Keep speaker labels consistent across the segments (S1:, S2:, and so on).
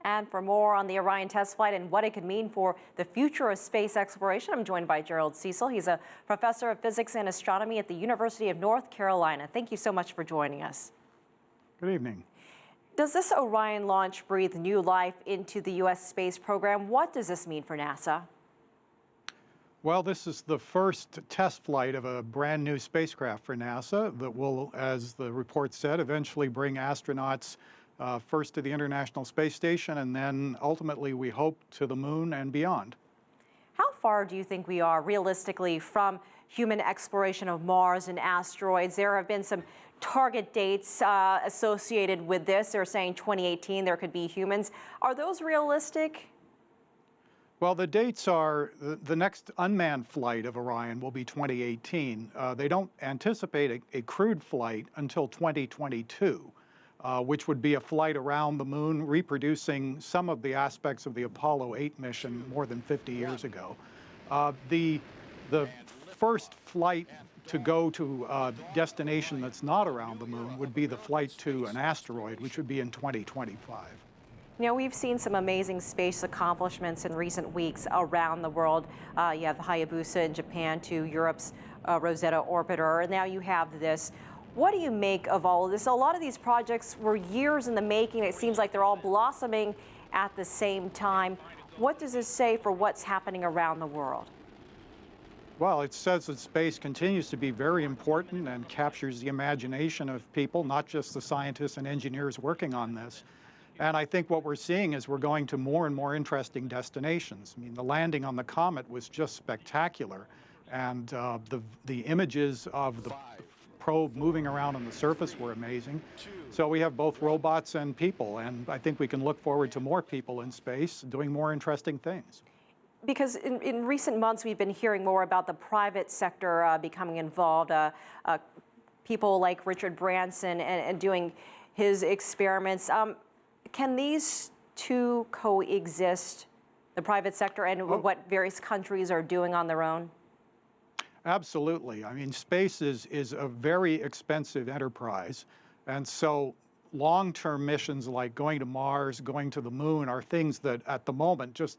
S1: And for more on the Orion test flight and what it could mean for the future of space exploration, I'm joined by Gerald Cecil. He's a professor of physics and astronomy at the University of North Carolina. Thank you so much for joining us.
S2: Good evening.
S1: Does this Orion launch breathe new life into the U.S. space program? What does this mean for NASA?
S2: Well, this is the first test flight of a brand new spacecraft for NASA that will, as the report said, eventually bring astronauts first to the International Space Station and then ultimately, we hope, to the moon and beyond.
S1: How far do you think we are realistically from human exploration of Mars and asteroids? There have been some target dates associated with this. They're saying 2018 there could be humans. Are those realistic?
S2: Well, the dates are the next unmanned flight of Orion will be 2018. They don't anticipate a crewed flight until 2022. Which would be a flight around the moon, reproducing some of the aspects of the Apollo 8 mission more than 50 years ago. The first flight to go to a destination that's not around the moon would be the flight to an asteroid, which would be in 2025.
S1: You know, we've seen some amazing space accomplishments in recent weeks around the world. You have Hayabusa in Japan to Europe's Rosetta orbiter, and now you have this. What do you make of all of this? A lot of these projects were years in the making. It seems like they're all blossoming at the same time. What does this say for what's happening around the world?
S2: Well, it says that space continues to be very important and captures the imagination of people, not just the scientists and engineers working on this. And I think what we're seeing is we're going to more and more interesting destinations. I mean, the landing on the comet was just spectacular. And the images of the probe moving around on the surface were amazing. So we have both robots and people, and I think we can look forward to more people in space doing more interesting things.
S1: Because in recent months, we've been hearing more about the private sector becoming involved. People like Richard Branson and doing his experiments. Can these two coexist, the private sector and what various countries are doing on their own?
S2: Absolutely. I mean, space is a very expensive enterprise. And so long-term missions like going to Mars, going to the moon are things that at the moment just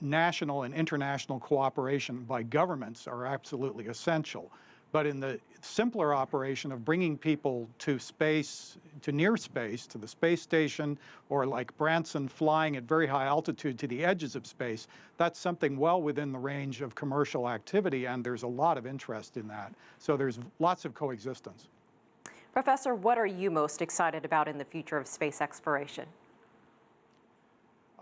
S2: national and international cooperation by governments are absolutely essential. But in the simpler operation of bringing people to space, to near space, to the space station, or like Branson flying at very high altitude to the edges of space, that's something well within the range of commercial activity, and there's a lot of interest in that. So there's lots of coexistence.
S1: Professor, what are you most excited about in the future of space exploration?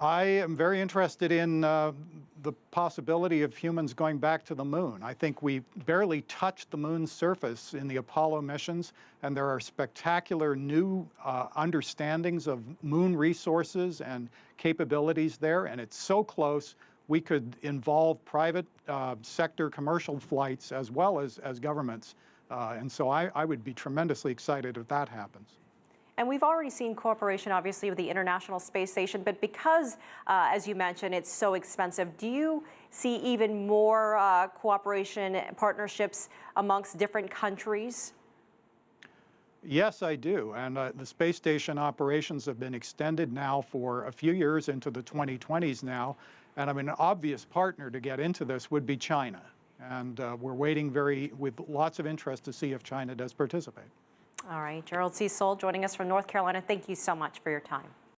S2: I am very interested in the possibility of humans going back to the moon. I think we barely touched the moon's surface in the Apollo missions, and there are spectacular new understandings of moon resources and capabilities there, and it's so close we could involve private sector commercial flights as well as governments. And so I would be tremendously excited if that happens.
S1: And we've already seen cooperation, obviously, with the International Space Station, but because, as you mentioned, it's so expensive, do you see even more cooperation and partnerships amongst different countries?
S2: Yes, I do. And the space station operations have been extended now for a few years into the 2020s now. And I mean, an obvious partner to get into this would be China. And we're waiting with lots of interest to see if China does participate.
S1: All right, Gerald Cecil joining us from North Carolina. Thank you so much for your time.